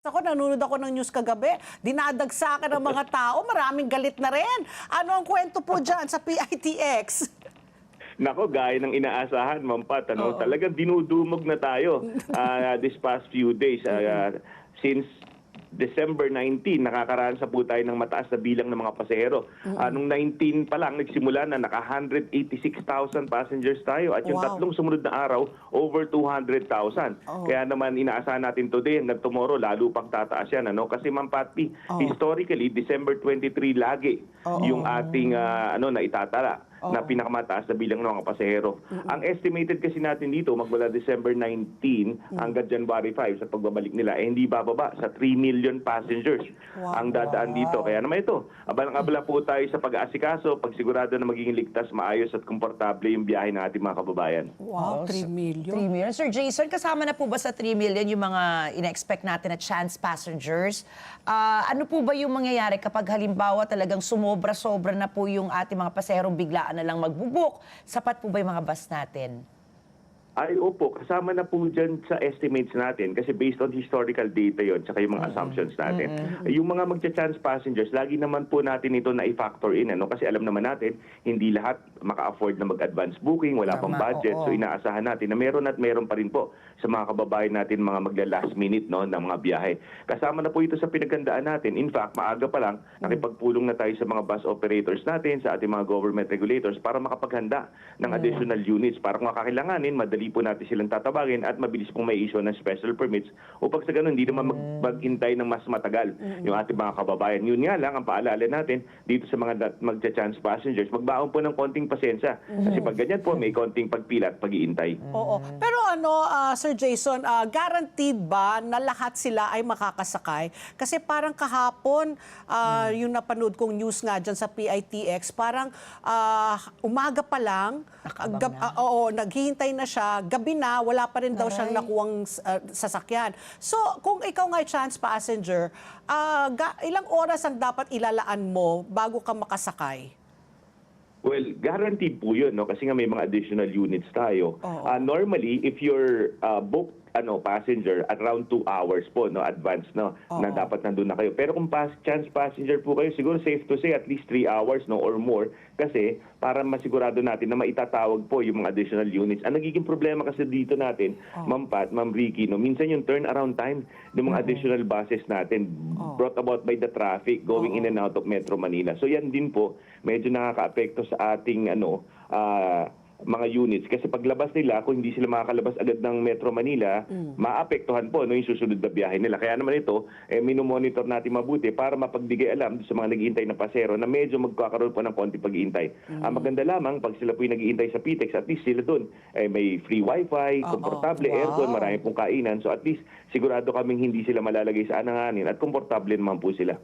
Ako, nanonood ako ng news kagabi, dinadagsakan ng mga tao, maraming galit na rin. Ano ang kwento po dyan sa PITX? Nako, gaya ng inaasahan, Ma'am Pat, Oo. talagang dinudumog na tayo this past few days. Since December 19, nakakaranas po tayo ng mataas na bilang ng mga pasahero. Nung 19 pa lang, nagsimula na naka 186,000 passengers tayo. At yung Wow. tatlong sumunod na araw, over 200,000. Oo. Kaya naman inaasahan natin today hanggang tomorrow, lalo pang tataas yan. Kasi Ma'am Patty, Oo. historically, December 23 lagi Oo. yung ating na itatala na pinakamataas na bilang ng mga pasahero. Ang estimated kasi natin dito, magmula December 19 hanggang January 5 sa pagbabalik nila, hindi bababa sa 3 million passengers ang dadaan dito. Kaya naman ito, abalang-abala po tayo sa pag-aasikaso, pagsigurado na magiging ligtas, maayos at komportable yung biyahe ng ating mga kababayan. Wow, 3 million. 3 million. Sir Jason, kasama na po ba sa 3 million yung mga ina-expect natin na chance passengers? Ano po ba yung mangyayari kapag halimbawa talagang sumobra-sobra na po yung ating mga pasaherong biglaan na lang magbubuk? Sapat po ba yung mga bus natin? Ay, opo. Kasama na po dyan sa estimates natin kasi based on historical data yon tsaka yung mga assumptions natin. Yung mga magcha-chance passengers, lagi naman po natin ito na i-factor in. Kasi alam naman natin, hindi lahat maka-afford na mag-advance booking, wala pang Tama, budget. oo. So inaasahan natin na meron at meron pa rin po sa mga kababayan natin mga magla-last minute ng mga biyahe. Kasama na po ito sa pinaghandaan natin. In fact, maaga pa lang, nakipagpulong na tayo sa mga bus operators natin, sa ating mga government regulators para makapaghanda ng additional units. Para kung kakailanganin, madali po natin silang tatabagin at mabilis pong may issue ng special permits upang sa ganun, hindi naman maghintay ng mas matagal yung ating mga kababayan. Yun nga lang, ang paalala natin dito sa mga magcha-chance passengers, magbaon po ng konting pasensya. Kasi pag ganyan po, may konting pagpila at pag-iintay. Oo. Pero Sir Jason, guaranteed ba na lahat sila ay makakasakay? Kasi parang kahapon, yung napanood kong news nga dyan sa PITX, parang umaga pa lang, naghihintay na siya, gabi na, wala pa rin daw siyang nakuwang sasakyan. So, kung ikaw nga chance passenger, ilang oras ang dapat ilalaan mo bago ka makasakay? Well, guaranteed po yun, kasi nga may mga additional units tayo. Normally, if you're booked passenger at around 2 hours po advance na dapat nandun na kayo. Pero kung chance passenger po kayo, siguro safe to say at least 3 hours or more kasi para masigurado natin na maitatawag po yung mga additional units. Ang nagiging problema kasi dito natin, Ma'am Pat, Ma'am Ricky, minsan yung turnaround time ng mga additional buses natin brought about by the traffic going in and out of Metro Manila. So yan din po, medyo nakaka-apekto sa ating mga units. Kasi paglabas nila, kung hindi sila makakalabas agad ng Metro Manila, maapektuhan po yung susunod na biyahe nila. Kaya naman ito, minomonitor natin mabuti para mapagbigay alam sa mga naghihintay na pasero na medyo magkakaroon po ng konti pag-iintay. Ang maganda lamang, pag sila po yung naghihintay sa PTEX, at least sila doon, may free wifi, komportable aircon, marami pong kainan. So at least sigurado kaming hindi sila malalagay sa ananganin at komportable naman po sila.